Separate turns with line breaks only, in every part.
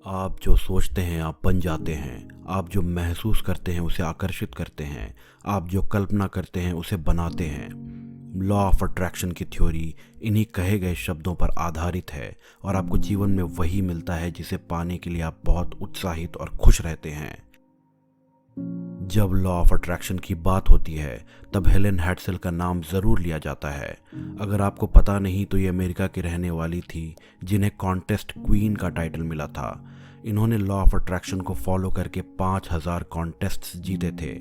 आप जो सोचते हैं आप बन जाते हैं। आप जो महसूस करते हैं उसे आकर्षित करते हैं। आप जो कल्पना करते हैं उसे बनाते हैं। लॉ ऑफ अट्रैक्शन की थ्योरी इन्हीं कहे गए शब्दों पर आधारित है और आपको जीवन में वही मिलता है जिसे पाने के लिए आप बहुत उत्साहित और खुश रहते हैं। जब लॉ ऑफ अट्रैक्शन की बात होती है तब हेलेन हेड्सेल का नाम ज़रूर लिया जाता है। अगर आपको पता नहीं तो ये अमेरिका की रहने वाली थी जिन्हें कॉन्टेस्ट क्वीन का टाइटल मिला था। इन्होंने लॉ ऑफ अट्रैक्शन को फॉलो करके 5000 कॉन्टेस्ट्स जीते थे।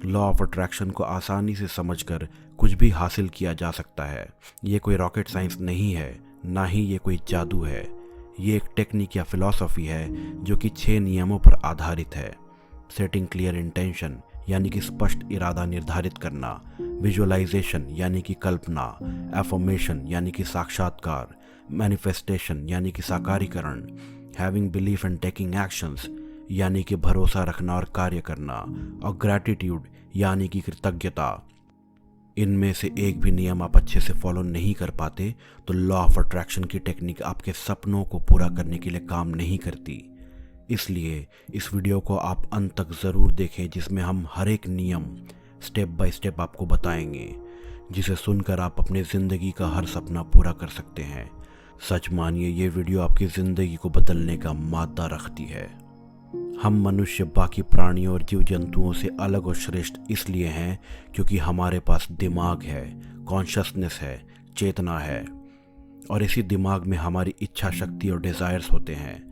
लॉ ऑफ अट्रैक्शन को आसानी से समझकर कुछ भी हासिल किया जा सकता है। ये कोई रॉकेट साइंस नहीं है, ना ही ये कोई जादू है। ये एक टेक्निक या फिलॉसफी है जो कि 6 नियमों पर आधारित है। सेटिंग क्लियर इंटेंशन यानी कि स्पष्ट इरादा निर्धारित करना, विजुअलाइजेशन यानी कि कल्पना, एफर्मेशन यानी कि साक्षात्कार, मैनिफेस्टेशन यानी कि साकारीकरण, having belief and taking actions यानी कि भरोसा रखना और कार्य करना, और ग्रैटिट्यूड यानी कि कृतज्ञता। इनमें से एक भी नियम आप अच्छे से फॉलो नहीं कर पाते तो लॉ ऑफ अट्रैक्शन की टेक्निक आपके सपनों को पूरा करने के लिए काम नहीं करती। इसलिए इस वीडियो को आप अंत तक ज़रूर देखें जिसमें हम हर एक नियम स्टेप बाय स्टेप आपको बताएंगे, जिसे सुनकर आप अपने ज़िंदगी का हर सपना पूरा कर सकते हैं। सच मानिए ये वीडियो आपकी ज़िंदगी को बदलने का मादा रखती है। हम मनुष्य बाकी प्राणियों और जीव जंतुओं से अलग और श्रेष्ठ इसलिए हैं क्योंकि हमारे पास दिमाग है, कॉन्शसनेस है, चेतना है, और इसी दिमाग में हमारी इच्छा शक्ति और डिज़ायर्स होते हैं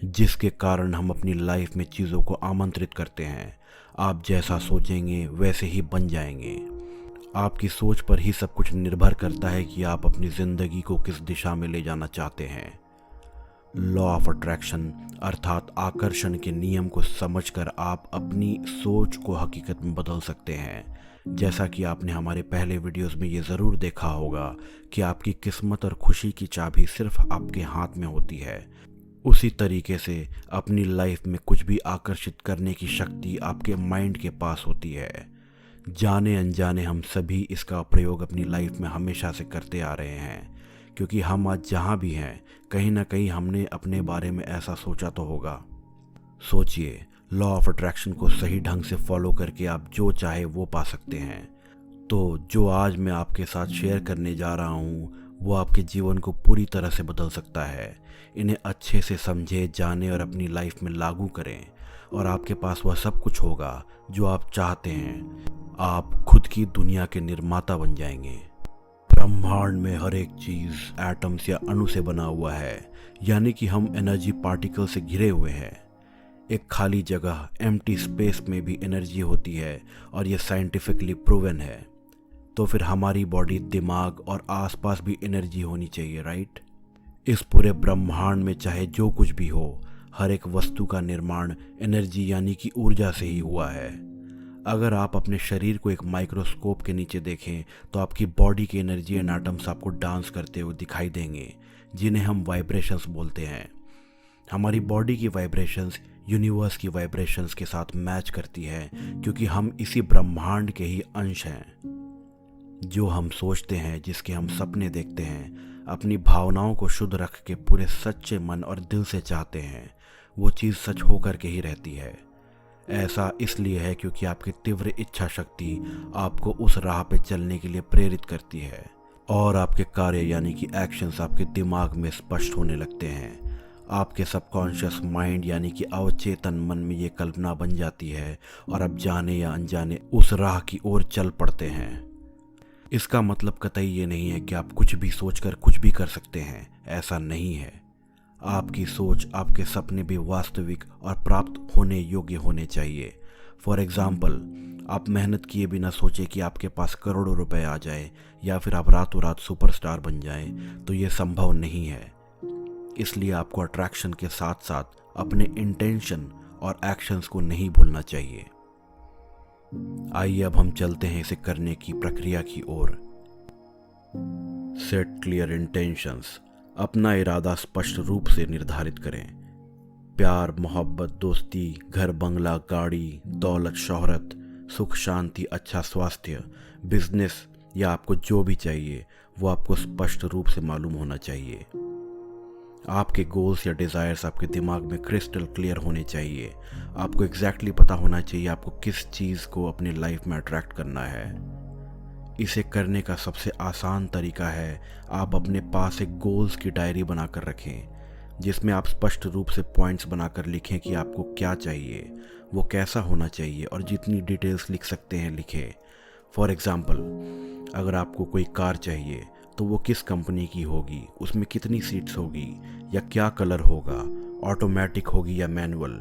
जिसके कारण हम अपनी लाइफ में चीज़ों को आमंत्रित करते हैं। आप जैसा सोचेंगे वैसे ही बन जाएंगे। आपकी सोच पर ही सब कुछ निर्भर करता है कि आप अपनी ज़िंदगी को किस दिशा में ले जाना चाहते हैं। लॉ ऑफ अट्रैक्शन अर्थात आकर्षण के नियम को समझकर आप अपनी सोच को हकीकत में बदल सकते हैं। जैसा कि आपने हमारे पहले वीडियोस में ये ज़रूर देखा होगा कि आपकी किस्मत और खुशी की चाबी सिर्फ आपके हाथ में होती है। उसी तरीके से अपनी लाइफ में कुछ भी आकर्षित करने की शक्ति आपके माइंड के पास होती है। जाने अनजाने हम सभी इसका प्रयोग अपनी लाइफ में हमेशा से करते आ रहे हैं, क्योंकि हम आज जहाँ भी हैं कहीं ना कहीं हमने अपने बारे में ऐसा सोचा तो होगा। सोचिए, लॉ ऑफ अट्रैक्शन को सही ढंग से फॉलो करके आप जो चाहे वो पा सकते हैं। तो जो आज मैं आपके साथ शेयर करने जा रहा हूँ वो आपके जीवन को पूरी तरह से बदल सकता है। इन्हें अच्छे से समझे, जाने और अपनी लाइफ में लागू करें और आपके पास वह सब कुछ होगा जो आप चाहते हैं। आप खुद की दुनिया के निर्माता बन जाएंगे। ब्रह्मांड में हर एक चीज़ एटम्स या अणु से बना हुआ है, यानी कि हम एनर्जी पार्टिकल से घिरे हुए हैं। एक खाली जगह एम्प्टी स्पेस में भी एनर्जी होती है और यह साइंटिफिकली प्रूवन है। तो फिर हमारी बॉडी, दिमाग और आसपास भी एनर्जी होनी चाहिए, राइट? इस पूरे ब्रह्मांड में चाहे जो कुछ भी हो, हर एक वस्तु का निर्माण एनर्जी यानी कि ऊर्जा से ही हुआ है। अगर आप अपने शरीर को एक माइक्रोस्कोप के नीचे देखें तो आपकी बॉडी की एनर्जी एंड एटम्स आपको डांस करते हुए दिखाई देंगे, जिन्हें हम वाइब्रेशंस बोलते हैं। हमारी बॉडी की वाइब्रेशंस यूनिवर्स की वाइब्रेशंस के साथ मैच करती है क्योंकि हम इसी ब्रह्मांड के ही अंश हैं। जो हम सोचते हैं, जिसके हम सपने देखते हैं, अपनी भावनाओं को शुद्ध रख के पूरे सच्चे मन और दिल से चाहते हैं, वो चीज़ सच होकर के ही रहती है। ऐसा इसलिए है क्योंकि आपकी तीव्र इच्छा शक्ति आपको उस राह पे चलने के लिए प्रेरित करती है और आपके कार्य यानी कि एक्शंस आपके दिमाग में स्पष्ट होने लगते हैं। आपके सबकॉन्शियस माइंड यानी कि अवचेतन मन में ये कल्पना बन जाती है और आप जाने या अनजाने उस राह की ओर चल पड़ते हैं। इसका मतलब कतई ये नहीं है कि आप कुछ भी सोचकर कुछ भी कर सकते हैं, ऐसा नहीं है। आपकी सोच, आपके सपने भी वास्तविक और प्राप्त होने योग्य होने चाहिए। फॉर एग्जाम्पल, आप मेहनत किए बिना सोचे कि आपके पास करोड़ों रुपए आ जाए या फिर आप रातों रात सुपरस्टार बन जाएं, तो ये संभव नहीं है। इसलिए आपको अट्रैक्शन के साथ साथ अपने इंटेंशन और एक्शंस को नहीं भूलना चाहिए। आइए अब हम चलते हैं इसे करने की प्रक्रिया की ओर। Set clear intentions. अपना इरादा स्पष्ट रूप से निर्धारित करें। प्यार, मोहब्बत, दोस्ती, घर, बंगला, गाड़ी, दौलत, शोहरत, सुख, शांति, अच्छा स्वास्थ्य, बिजनेस या आपको जो भी चाहिए वो आपको स्पष्ट रूप से मालूम होना चाहिए। आपके गोल्स या डिज़ायर्स आपके दिमाग में क्रिस्टल क्लियर होने चाहिए। आपको एग्जैक्टली पता होना चाहिए आपको किस चीज़ को अपनी लाइफ में अट्रैक्ट करना है। इसे करने का सबसे आसान तरीका है आप अपने पास एक गोल्स की डायरी बनाकर रखें, जिसमें आप स्पष्ट रूप से पॉइंट्स बनाकर लिखें कि आपको क्या चाहिए, वो कैसा होना चाहिए, और जितनी डिटेल्स लिख सकते हैं लिखें। फॉर एग्ज़ाम्पल, अगर आपको कोई कार चाहिए तो वो किस कंपनी की होगी, उसमें कितनी सीट्स होगी, या क्या कलर होगा, ऑटोमेटिक होगी या मैनुअल।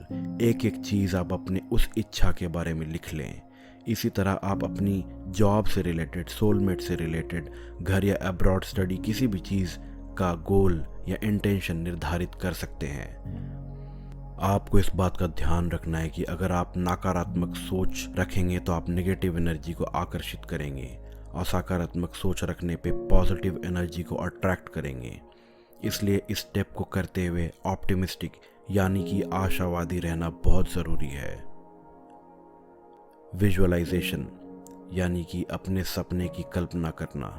एक एक चीज़ आप अपने उस इच्छा के बारे में लिख लें। इसी तरह आप अपनी जॉब से रिलेटेड, सोलमेट से रिलेटेड, घर या अब्रॉड स्टडी, किसी भी चीज़ का गोल या इंटेंशन निर्धारित कर सकते हैं। आपको इस बात का ध्यान रखना है कि अगर आप नकारात्मक सोच रखेंगे तो आप नेगेटिव एनर्जी को आकर्षित करेंगे, और सकारात्मक सोच रखने पे पॉजिटिव एनर्जी को अट्रैक्ट करेंगे। इसलिए इस स्टेप को करते हुए ऑप्टिमिस्टिक यानी कि आशावादी रहना बहुत ज़रूरी है। विजुअलाइजेशन यानी कि अपने सपने की कल्पना करना।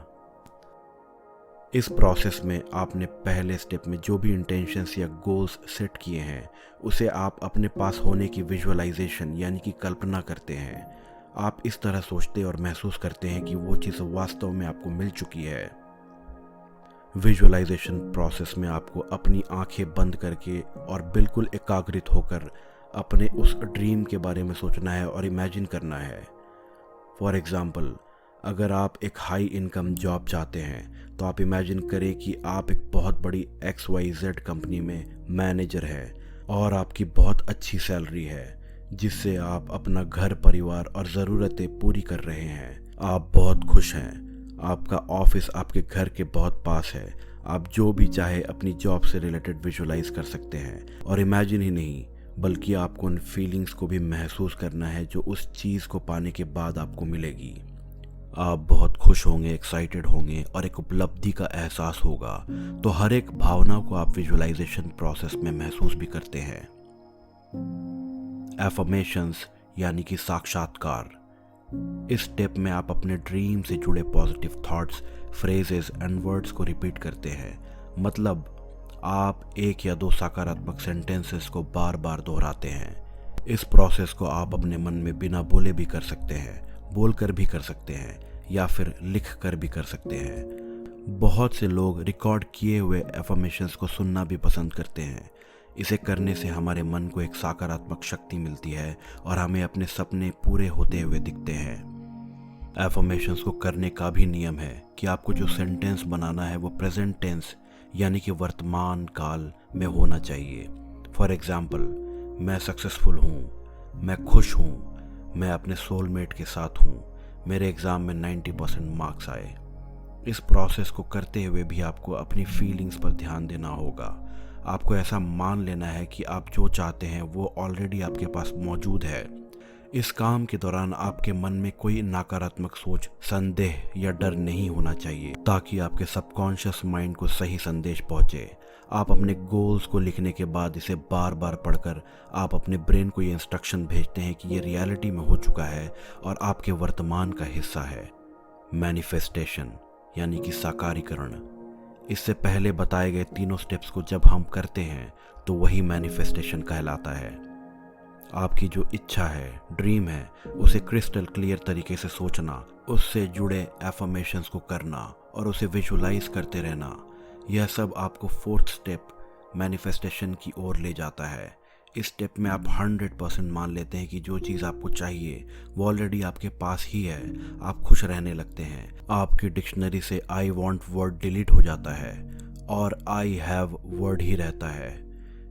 इस प्रोसेस में आपने पहले स्टेप में जो भी इंटेंशंस या गोल्स सेट किए हैं उसे आप अपने पास होने की विजुअलाइजेशन यानी कि कल्पना करते हैं। आप इस तरह सोचते और महसूस करते हैं कि वो चीज़ वास्तव में आपको मिल चुकी है। विजुअलाइजेशन प्रोसेस में आपको अपनी आंखें बंद करके और बिल्कुल एकाग्रित होकर अपने उस ड्रीम के बारे में सोचना है और इमेजिन करना है। फॉर एग्ज़ाम्पल, अगर आप एक हाई इनकम जॉब चाहते हैं तो आप इमेजिन करें कि आप एक बहुत बड़ी XYZ कंपनी में मैनेजर है और आपकी बहुत अच्छी सैलरी है, जिससे आप अपना घर, परिवार और ज़रूरतें पूरी कर रहे हैं। आप बहुत खुश हैं, आपका ऑफिस आपके घर के बहुत पास है। आप जो भी चाहे अपनी जॉब से रिलेटेड विजुअलाइज कर सकते हैं, और इमेजिन ही नहीं बल्कि आपको उन फीलिंग्स को भी महसूस करना है जो उस चीज़ को पाने के बाद आपको मिलेगी। आप बहुत खुश होंगे, एक्साइटेड होंगे और एक उपलब्धि का एहसास होगा। तो हर एक भावना को आप विजुअलाइजेशन प्रोसेस में महसूस भी करते हैं। एफर्मेशंस यानी कि साक्षात्कार। इस स्टेप में आप अपने ड्रीम से जुड़े positive thoughts, phrases and words को रिपीट करते हैं। मतलब आप एक या दो सकारात्मक सेंटेंसेस को बार बार दोहराते हैं। इस प्रोसेस को आप अपने मन में बिना बोले भी कर सकते हैं, बोलकर भी कर सकते हैं, या फिर लिख कर भी कर सकते हैं। बहुत से लोग रिकॉर्ड किए हुए एफर्मेशंस को सुनना भी पसंद करते हैं। इसे करने से हमारे मन को एक सकारात्मक शक्ति मिलती है और हमें अपने सपने पूरे होते हुए दिखते हैं। एफर्मेशंस को करने का भी नियम है कि आपको जो सेंटेंस बनाना है वो प्रेजेंट टेंस यानी कि वर्तमान काल में होना चाहिए। फॉर एग्जाम्पल, मैं सक्सेसफुल हूँ, मैं खुश हूँ, मैं अपने सोलमेट के साथ हूँ, मेरे एग्ज़ाम में 90% मार्क्स आए। इस प्रोसेस को करते हुए भी आपको अपनी फीलिंग्स पर ध्यान देना होगा। आपको ऐसा मान लेना है कि आप जो चाहते हैं वो ऑलरेडी आपके पास मौजूद है। इस काम के दौरान आपके मन में कोई नकारात्मक सोच, संदेह या डर नहीं होना चाहिए, ताकि आपके सबकॉन्शियस माइंड को सही संदेश पहुंचे। आप अपने गोल्स को लिखने के बाद इसे बार बार पढ़कर आप अपने ब्रेन को ये इंस्ट्रक्शन भेजते हैं कि ये रियलिटी में हो चुका है और आपके वर्तमान का हिस्सा है। मैनिफेस्टेशन यानी कि साकारीकरण। इससे पहले बताए गए तीनों स्टेप्स को जब हम करते हैं तो वही मैनिफेस्टेशन कहलाता है। आपकी जो इच्छा है, ड्रीम है, उसे क्रिस्टल क्लियर तरीके से सोचना, उससे जुड़े एफर्मेशंस को करना और उसे विजुअलाइज करते रहना, यह सब आपको फोर्थ स्टेप मैनिफेस्टेशन की ओर ले जाता है। इस स्टेप में आप 100% मान लेते हैं कि जो चीज़ आपको चाहिए वो ऑलरेडी आपके पास ही है। आप खुश रहने लगते हैं। आपकी डिक्शनरी से आई वॉन्ट वर्ड डिलीट हो जाता है और आई हैव वर्ड ही रहता है।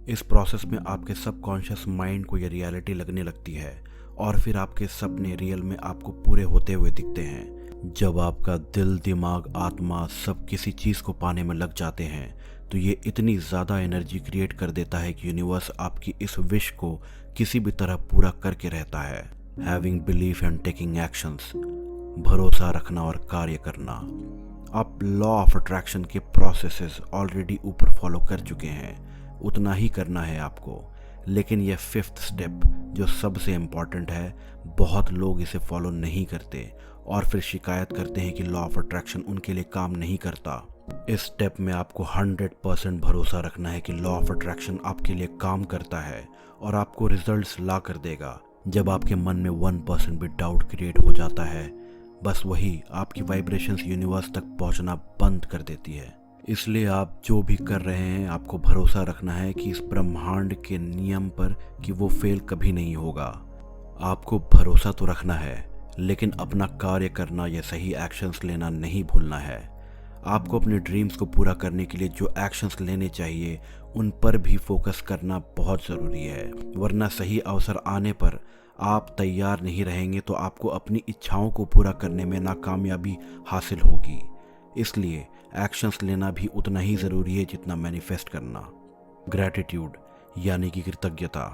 इस प्रोसेस में आपके सबकॉन्शियस माइंड को यह रियलिटी लगने लगती है और फिर आपके सपने रियल में आपको पूरे होते हुए दिखते हैं। जब आपका दिल, दिमाग, आत्मा सब किसी चीज़ को पाने में लग जाते हैं तो ये इतनी ज़्यादा एनर्जी क्रिएट कर देता है कि यूनिवर्स आपकी इस विश को किसी भी तरह पूरा करके रहता है। Having belief and taking actions, भरोसा रखना और कार्य करना। आप लॉ ऑफ अट्रैक्शन के प्रोसेसेस ऑलरेडी ऊपर फॉलो कर चुके हैं, उतना ही करना है आपको। लेकिन यह फिफ्थ स्टेप जो सबसे इम्पॉर्टेंट है, बहुत लोग इसे फॉलो नहीं करते और फिर शिकायत करते हैं कि लॉ ऑफ अट्रैक्शन उनके लिए काम नहीं करता। इस स्टेप में आपको 100% भरोसा रखना है कि लॉ ऑफ अट्रैक्शन आपके लिए काम करता है और आपको रिजल्ट्स ला कर देगा। जब आपके मन में 1% भी डाउट क्रिएट हो जाता है, बस वही आपकी वाइब्रेशंस यूनिवर्स तक पहुंचना बंद कर देती है। इसलिए आप जो भी कर रहे हैं, आपको भरोसा रखना है कि इस ब्रह्मांड के नियम पर कि वो फेल कभी नहीं होगा। आपको भरोसा तो रखना है, लेकिन अपना कार्य करना या सही एक्शंस लेना नहीं भूलना है। आपको अपने ड्रीम्स को पूरा करने के लिए जो एक्शंस लेने चाहिए उन पर भी फोकस करना बहुत ज़रूरी है, वरना सही अवसर आने पर आप तैयार नहीं रहेंगे तो आपको अपनी इच्छाओं को पूरा करने में नाकामयाबी हासिल होगी। इसलिए एक्शंस लेना भी उतना ही ज़रूरी है जितना मैनिफेस्ट करना। ग्रैटिट्यूड यानी कि कृतज्ञता।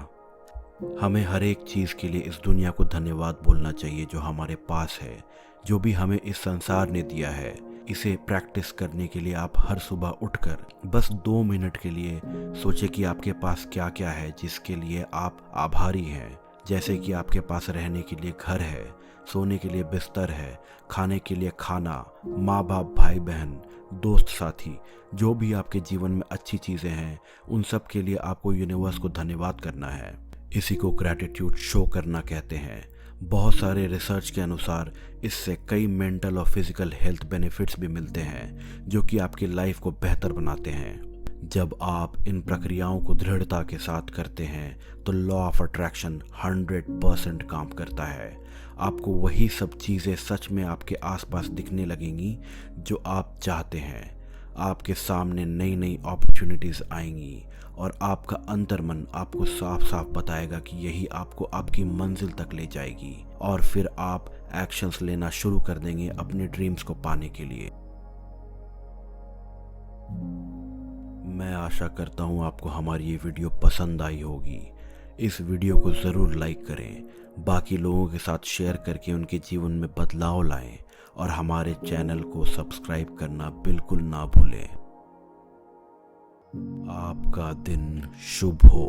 हमें हर एक चीज़ के लिए इस दुनिया को धन्यवाद बोलना चाहिए जो हमारे पास है, जो भी हमें इस संसार ने दिया है। इसे प्रैक्टिस करने के लिए आप हर सुबह उठकर बस 2 मिनट के लिए सोचें कि आपके पास क्या क्या है जिसके लिए आप आभारी हैं। जैसे कि आपके पास रहने के लिए घर है, सोने के लिए बिस्तर है, खाने के लिए खाना, माँ बाप, भाई बहन, दोस्त साथी, जो भी आपके जीवन में अच्छी चीज़ें हैं, उन सब के लिए आपको यूनिवर्स को धन्यवाद करना है। इसी को ग्रैटिट्यूड शो करना कहते हैं। बहुत सारे रिसर्च के अनुसार इससे कई मेंटल और फिजिकल हेल्थ बेनिफिट्स भी मिलते हैं जो कि आपकी लाइफ को बेहतर बनाते हैं। जब आप इन प्रक्रियाओं को दृढ़ता के साथ करते हैं तो लॉ ऑफ अट्रैक्शन 100% काम करता है। आपको वही सब चीज़ें सच में आपके आसपास दिखने लगेंगी जो आप चाहते हैं। आपके सामने नई नई अपॉर्चुनिटीज़ आएंगी और आपका अंतर्मन आपको साफ साफ बताएगा कि यही आपको आपकी मंजिल तक ले जाएगी, और फिर आप एक्शंस लेना शुरू कर देंगे अपने ड्रीम्स को पाने के लिए। मैं आशा करता हूँ आपको हमारी ये वीडियो पसंद आई होगी। इस वीडियो को ज़रूर लाइक करें, बाकी लोगों के साथ शेयर करके उनके जीवन में बदलाव लाएं, और हमारे चैनल को सब्सक्राइब करना बिल्कुल ना भूलें। आपका दिन शुभ हो।